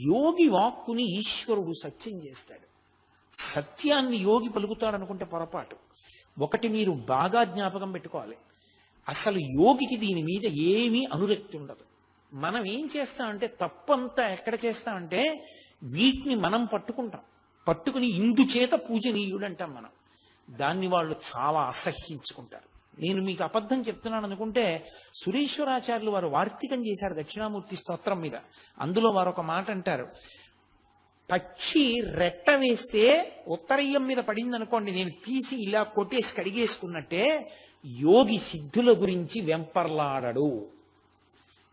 యోగి వాక్కుని ఈశ్వరుడు సత్యం చేస్తాడు. సత్యాన్ని యోగి పలుకుతాడు అనుకుంటే పొరపాటు. ఒకటి మీరు బాగా జ్ఞాపకం పెట్టుకోవాలి, అసలు యోగికి దీని మీద ఏమీ అనురక్తి ఉండదు. మనం ఏం చేస్తామంటే తప్పంతా ఎక్కడ చేస్తామంటే వీటిని మనం పట్టుకుని ఇందుచేత పూజనీయుడు అంటాం మనం. దాన్ని వాళ్ళు చాలా అసహ్యించుకుంటారు. నేను మీకు అబద్ధం చెప్తున్నాను అనుకుంటే సురేశ్వరాచార్యులు వారు వార్తికం చేశారు దక్షిణామూర్తి స్తోత్రం మీద. అందులో వారు ఒక మాట అంటారు, పక్షి రెట్ట వేస్తే ఉత్తరయ్యం మీద పడింది అనుకోండి, నేను తీసి ఇలా కొట్టేసి కడిగేసుకున్నట్టే యోగి సిద్ధుల గురించి వెంపర్లాడడు.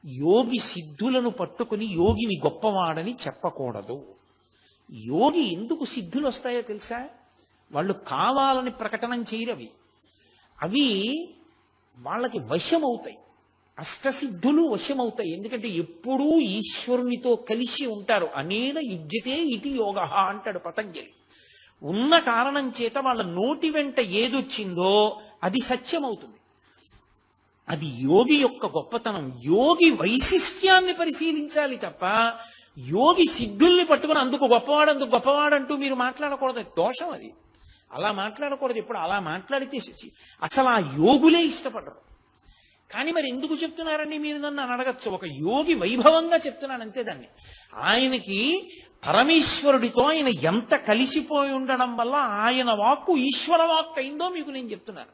యోగి సిద్ధులను పట్టుకుని యోగిని గొప్పవాడని చెప్పకూడదు. యోగి ఎందుకు సిద్ధులు వస్తాయో తెలుసా? వాళ్ళు కావాలని ప్రకటన చేయరవి, అవి వాళ్ళకి వశమవుతాయి. అష్టసిద్ధులు వశమవుతాయి. ఎందుకంటే ఎప్పుడూ ఈశ్వరునితో కలిసి ఉంటారు. అనేన యుజ్యతే ఇది యోగ అంటాడు పతంజలి. ఉన్న కారణం చేత వాళ్ళ నోటి వెంట ఏదొచ్చిందో అది సత్యమవుతుంది. అది యోగి యొక్క గొప్పతనం. యోగి వైశిష్ట్యాన్ని పరిశీలించాలి తప్ప యోగి సిద్ధుల్ని పట్టుకుని అందుకు గొప్పవాడంటూ మీరు మాట్లాడకూడదు. దోషం అది. అలా మాట్లాడకూడదు. ఎప్పుడు అలా మాట్లాడితే అసలు ఆ యోగులే ఇష్టపడరు. కానీ మరి ఎందుకు చెప్తున్నారండి మీరు నన్ను అని అడగచ్చు. ఒక యోగి వైభవంగా చెప్తున్నాను అంతే. దాన్ని ఆయనకి పరమేశ్వరుడితో ఆయన ఎంత కలిసిపోయి ఉండడం వల్ల ఆయన వాక్కు ఈశ్వర వాక్కు అయిందో మీకు నేను చెప్తున్నాను.